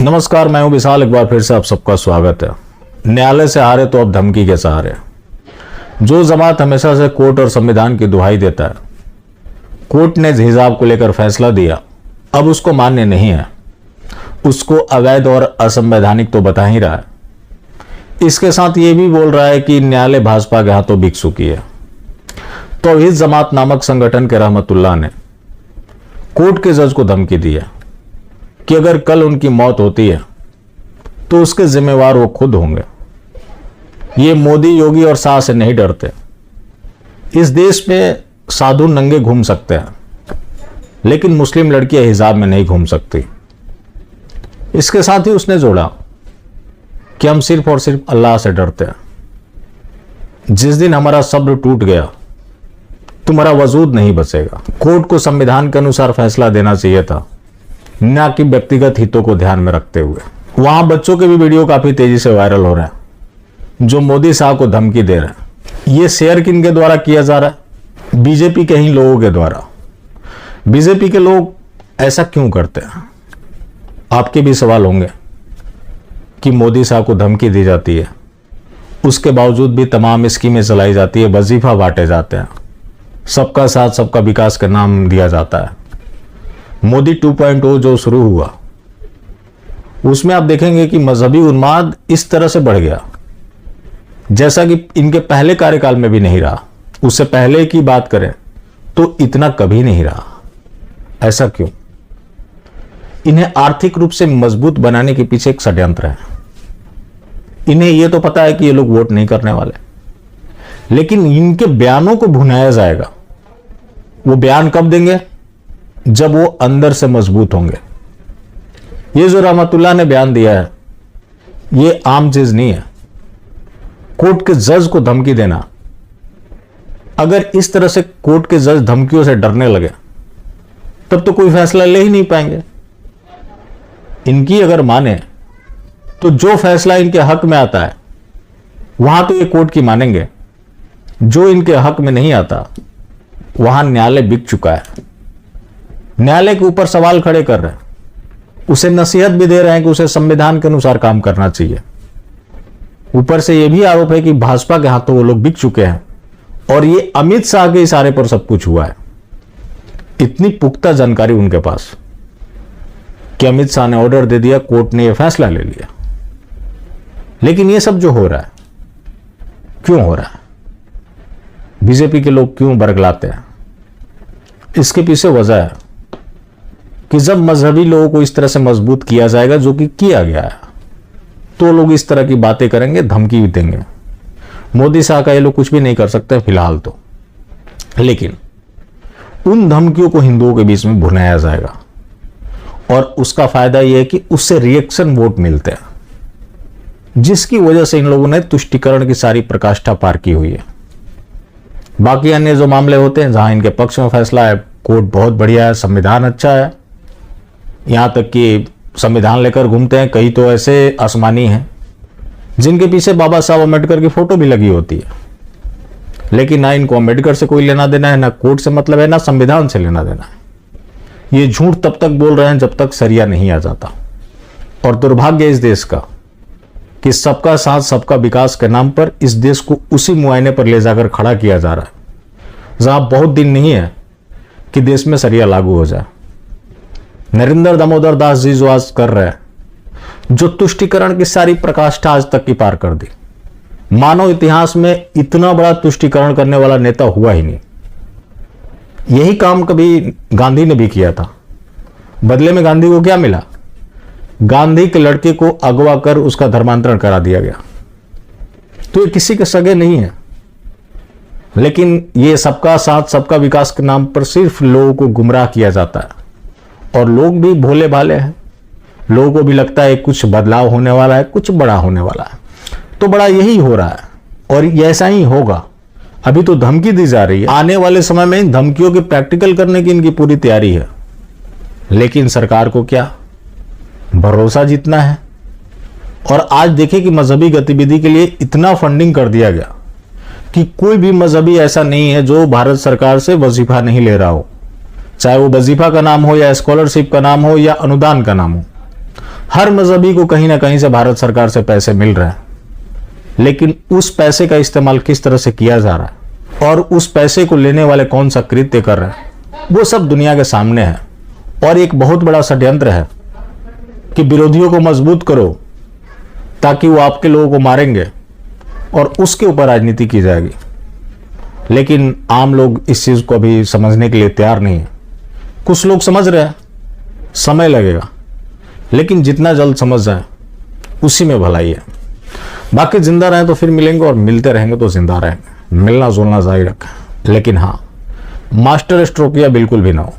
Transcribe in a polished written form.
नमस्कार, मैं हूं विशाल। एक बार फिर से आप सबका स्वागत है। न्यायालय से हारे तो अब धमकी के सहारे। जो जमात हमेशा से कोर्ट और संविधान की दुहाई देता है, कोर्ट ने हिजाब को लेकर फैसला दिया, अब उसको मान्य नहीं है। उसको अवैध और असंवैधानिक तो बता ही रहा है, इसके साथ ये भी बोल रहा है कि न्यायालय भाजपा के हाथों बिक चुकी है। तौहीद जमात नामक संगठन के रहमतुल्लाह ने कोर्ट के जज को धमकी दी है कि अगर कल उनकी मौत होती है तो उसके जिम्मेवार वो खुद होंगे। ये मोदी, योगी और शाह से नहीं डरते। इस देश में साधु नंगे घूम सकते हैं, लेकिन मुस्लिम लड़कियां हिजाब में नहीं घूम सकती। इसके साथ ही उसने जोड़ा कि हम सिर्फ और सिर्फ अल्लाह से डरते हैं। जिस दिन हमारा सब्र टूट गया, तुम्हारा वजूद नहीं बचेगा। कोर्ट को संविधान के अनुसार फैसला देना चाहिए था, न कि व्यक्तिगत हितों को ध्यान में रखते हुए। वहां बच्चों के भी वीडियो काफी तेजी से वायरल हो रहे हैं जो मोदी साहब को धमकी दे रहे हैं। ये शेयर किन के द्वारा किया जा रहा है? बीजेपी के ही लोगों के द्वारा। बीजेपी के लोग ऐसा क्यों करते हैं? आपके भी सवाल होंगे कि मोदी साहब को धमकी दी जाती है, उसके बावजूद भी तमाम स्कीमें चलाई जाती है, वजीफा बांटे जाते हैं, सबका साथ सबका विकास का नाम दिया जाता है। मोदी 2.0 जो शुरू हुआ, उसमें आप देखेंगे कि मजहबी उन्माद इस तरह से बढ़ गया जैसा कि इनके पहले कार्यकाल में भी नहीं रहा। उससे पहले की बात करें तो इतना कभी नहीं रहा। ऐसा क्यों? इन्हें आर्थिक रूप से मजबूत बनाने के पीछे एक षड्यंत्र है। इन्हें यह तो पता है कि ये लोग वोट नहीं करने वाले, लेकिन इनके बयानों को भुनाया जाएगा। वो बयान कब देंगे? जब वो अंदर से मजबूत होंगे। ये जो रहमतुल्लाह ने बयान दिया है, ये आम चीज नहीं है। कोर्ट के जज को धमकी देना, अगर इस तरह से कोर्ट के जज धमकियों से डरने लगे तब तो कोई फैसला ले ही नहीं पाएंगे। इनकी अगर माने तो जो फैसला इनके हक में आता है वहां तो ये कोर्ट की मानेंगे। जो इनके हक में नहीं आता, वहां न्यायालय बिक चुका है। न्यायालय के ऊपर सवाल खड़े कर रहे हैं, उसे नसीहत भी दे रहे हैं कि उसे संविधान के अनुसार काम करना चाहिए। ऊपर से यह भी आरोप है कि भाजपा के हाथों वो लोग बिक चुके हैं और ये अमित शाह के इशारे पर सब कुछ हुआ है। इतनी पुख्ता जानकारी उनके पास कि अमित शाह ने ऑर्डर दे दिया, कोर्ट ने यह फैसला ले लिया। लेकिन ये सब जो हो रहा है, क्यों हो रहा है? बीजेपी के लोग क्यों बरगलाते हैं? इसके पीछे वजह है कि जब मजहबी लोगों को इस तरह से मजबूत किया जाएगा, जो कि किया गया है, तो लोग इस तरह की बातें करेंगे, धमकी भी देंगे। मोदी साहब का ये लोग कुछ भी नहीं कर सकते फिलहाल तो, लेकिन उन धमकियों को हिंदुओं के बीच में भुनाया जाएगा और उसका फायदा यह है कि उससे रिएक्शन वोट मिलते हैं, जिसकी वजह से इन लोगों ने तुष्टीकरण की सारी प्रकाष्ठा पार की हुई है। बाकी अन्य जो मामले होते हैं जहां इनके पक्ष में फैसला है, कोर्ट बहुत बढ़िया है, संविधान अच्छा है, यहां तक कि संविधान लेकर घूमते हैं। कई तो ऐसे आसमानी हैं जिनके पीछे बाबा साहब अम्बेडकर की फोटो भी लगी होती है, लेकिन ना इनको अम्बेडकर से कोई लेना देना है, ना कोर्ट से मतलब है, ना संविधान से लेना देना है। ये झूठ तब तक बोल रहे हैं जब तक सरिया नहीं आ जाता। और दुर्भाग्य इस देश का कि सबका साथ सबका विकास के नाम पर इस देश को उसी मुआयने पर ले जाकर खड़ा किया जा रहा है जहां बहुत दिन नहीं है कि देश में सरिया लागू हो जाए। नरेंद्र दामोदर दास जी जो आज कर रहे हैं, जो तुष्टीकरण की सारी प्रकाष्ठा आज तक की पार कर दी। मानव इतिहास में इतना बड़ा तुष्टीकरण करने वाला नेता हुआ ही नहीं। यही काम कभी गांधी ने भी किया था। बदले में गांधी को क्या मिला? गांधी के लड़के को अगवा कर उसका धर्मांतरण करा दिया गया। तो ये किसी के सगे नहीं है, लेकिन ये सबका साथ सबका विकास के नाम पर सिर्फ लोगों को गुमराह किया जाता है। और लोग भी भोले भाले हैं, लोगों को भी लगता है कुछ बदलाव होने वाला है, कुछ बड़ा होने वाला है। तो बड़ा यही हो रहा है और ऐसा ही होगा। अभी तो धमकी दी जा रही है, आने वाले समय में इन धमकियों के प्रैक्टिकल करने की इनकी पूरी तैयारी है। लेकिन सरकार को क्या भरोसा जीतना है। और आज देखिए कि मजहबी गतिविधि के लिए इतना फंडिंग कर दिया गया कि कोई भी मजहबी ऐसा नहीं है जो भारत सरकार से वजीफा नहीं ले रहा हो। चाहे वो वजीफा का नाम हो या स्कॉलरशिप का नाम हो या अनुदान का नाम हो, हर मजहबी को कहीं ना कहीं से भारत सरकार से पैसे मिल रहे हैं, लेकिन उस पैसे का इस्तेमाल किस तरह से किया जा रहा है और उस पैसे को लेने वाले कौन सा कृत्य कर रहे हैं, वो सब दुनिया के सामने है। और एक बहुत बड़ा षड्यंत्र है कि विरोधियों को मजबूत करो ताकि वो आपके लोगों को मारेंगे और उसके ऊपर राजनीति की जाएगी। लेकिन आम लोग इस चीज को अभी समझने के लिए तैयार नहीं है। कुछ लोग समझ रहे हैं, समय लगेगा, लेकिन जितना जल्द समझ जाए उसी में भलाई है। बाकी जिंदा रहें तो फिर मिलेंगे और मिलते रहेंगे तो जिंदा रहेंगे। मिलना जुलना जारी रखें, लेकिन हाँ, मास्टर स्ट्रोक या बिल्कुल भी ना हो।